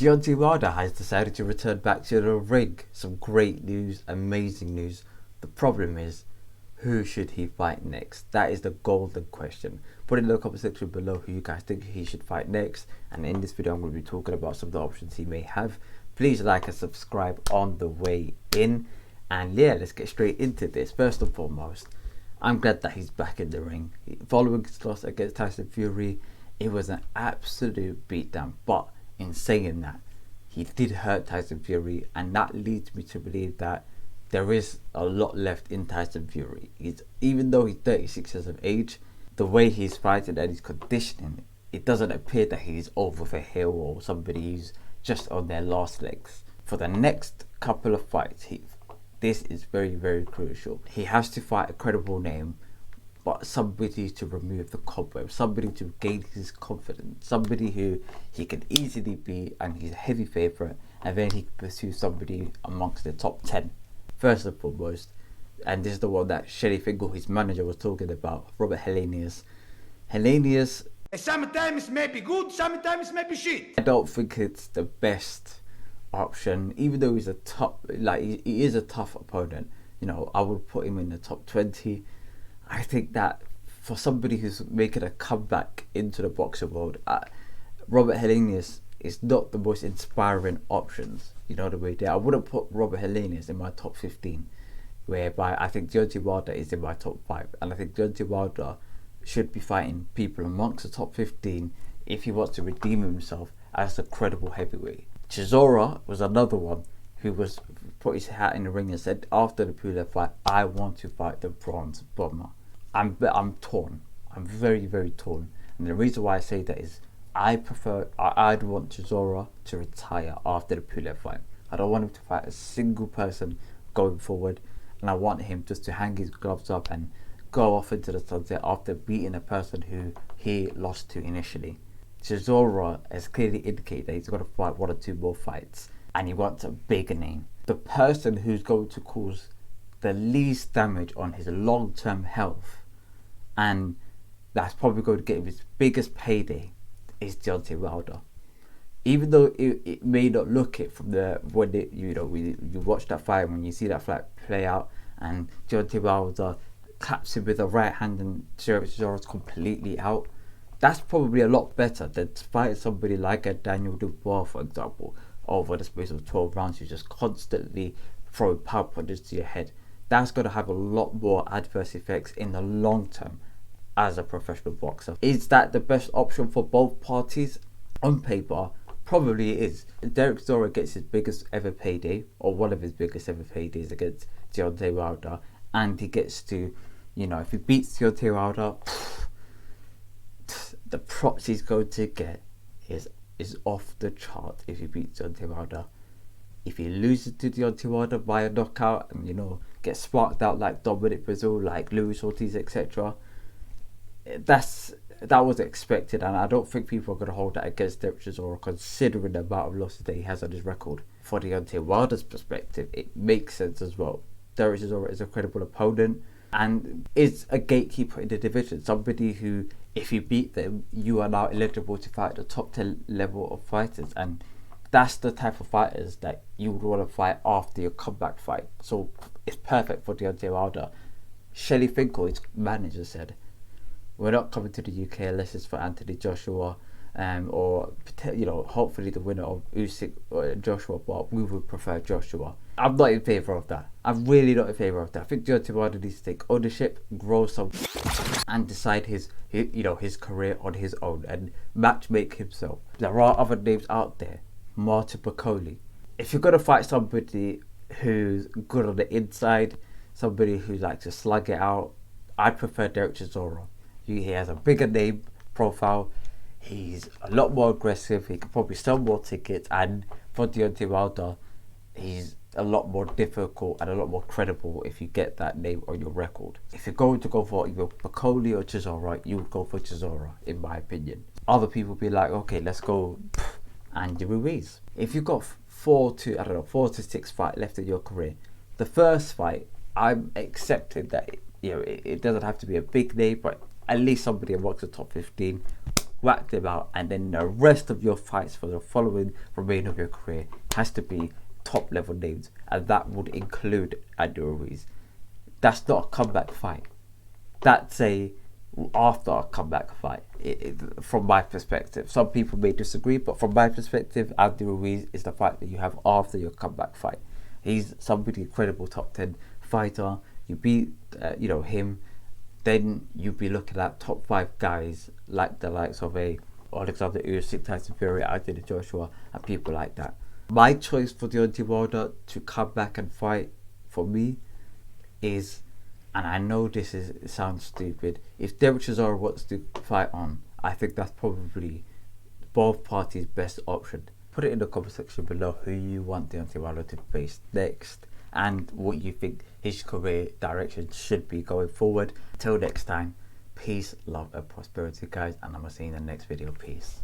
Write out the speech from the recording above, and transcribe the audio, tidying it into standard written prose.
Deontay Wilder has decided to return back to the ring. Some great news, amazing news. The problem is, who should he fight next? That is the golden question. Put it in the comment section below who you guys think he should fight next. And in this video, I'm going to be talking about some of the options he may have. Please like and subscribe on the way in. And yeah, let's get straight into this. First and foremost, I'm glad that he's back in the ring. Following his loss against Tyson Fury, it was an absolute beatdown. But in saying that, he did hurt Tyson Fury, and that leads me to believe that there is a lot left in Tyson Fury. Even though he's 36 years of age, the way he's fighting and his conditioning, it doesn't appear that he's over the hill or somebody who's just on their last legs. For the next couple of fights, this is very, very crucial. He has to fight a credible name, but somebody to remove the cobweb, somebody to gain his confidence, somebody who he can easily beat and he's a heavy favourite, and then he can pursue somebody amongst the top 10. First and foremost, and this is the one that Shelly Finkel, his manager, was talking about, Robert Helenius. Helenius, sometimes may be good, sometimes may be shit. I don't think it's the best option, even though he's a tough, he is a tough opponent. You know, I would put him in the top 20. I think that for somebody who's making a comeback into the boxing world, Robert Helenius is not the most inspiring options. You know the way there. I wouldn't put Robert Helenius in my top 15, whereby I think Deontay Wilder is in my top 5, and I think Deontay Wilder should be fighting people amongst the top 15 if he wants to redeem himself as a credible heavyweight. Chisora was another one who was put his hat in the ring and said after the Pulev fight, I want to fight the Bronze Bomber. I'm torn. I'm very, very torn, and the reason why I say that is I'd want Chisora to retire after the Pulev fight. I don't want him to fight a single person going forward, and I want him just to hang his gloves up and go off into the sunset after beating a person who he lost to initially. Chisora has clearly indicated that he's going to fight 1 or 2 more fights, and he wants a bigger name. The person who's going to cause the least damage on his long-term health, and that's probably going to get him his biggest payday, is Deontay Wilder. Even though it may not look it from you watch that fight, when you see that fight play out and Deontay Wilder claps him with a right hand and Chisora's completely out, that's probably a lot better than fighting somebody like a Daniel Dubois, for example, over the space of 12 rounds who's just constantly throwing power punches to your head. That's going to have a lot more adverse effects in the long term as a professional boxer. Is that the best option for both parties? On paper, probably it is. Derek Chisora gets his biggest ever payday, or one of his biggest ever paydays, against Deontay Wilder, and he gets to, if he beats Deontay Wilder, the props he's going to get is off the chart if he beats Deontay Wilder. If he loses to Deontay Wilder by a knockout and gets sparked out like Dominic Breazeale, like Luis Ortiz, etc., that was expected, and I don't think people are going to hold that against Derek Chisora, considering the amount of losses that he has on his record. For Deontay Wilder's perspective, it makes sense as well. Derek Chisora is a credible opponent and is a gatekeeper in the division, somebody who, if you beat them, you are now eligible to fight the top 10 level of fighters, and that's the type of fighters that you would want to fight after your comeback fight. So it's perfect for Deontay Wilder. Shelly Finkel, his manager, said, we're not coming to the UK unless it's for Anthony Joshua, or hopefully the winner of Usyk or Joshua, but we would prefer Joshua. I'm not in favour of that. I'm really not in favour of that. I think Deontay Wilder needs to take ownership, grow some, and decide his career on his own and matchmake himself. There are other names out there. Martin Bakole. If you're going to fight somebody who's good on the inside, somebody who likes to slug it out, I'd prefer Derek Chisora. He has a bigger name profile, he's a lot more aggressive, he can probably sell more tickets, and for Deontay Wilder, he's a lot more difficult and a lot more credible if you get that name on your record. If you're going to go for either Bakole or Chisora, you would go for Chisora, in my opinion. Other people be like, okay, let's go Andy Ruiz. If you've got 4 to 6 fights left in your career, the first fight, I'm accepting that it doesn't have to be a big name, but at least somebody amongst the top 15. whacked him out, and then the rest of your fights for the following remainder of your career has to be top level names, and that would include Andy Ruiz. That's not a comeback fight. That's a after a comeback fight. From my perspective, some people may disagree, but from my perspective, Andy Ruiz is the fight that you have after your comeback fight. He's somebody incredible top 10 fighter. You beat him, then you'd be looking at top 5 guys like the likes of a Alexander Usyk, Tyson Fury, Anthony Joshua, and people like that. My choice for Deontay Wilder to come back and fight for me is, and I know it sounds stupid, if Derek Chisora wants to fight on, I think that's probably both parties' best option. Put it in the comment section below who you want Deontay Wilder to face next, and what you think his career direction should be going forward. Till next time, peace, love and prosperity, guys, and I'm gonna see you in the next video. Peace.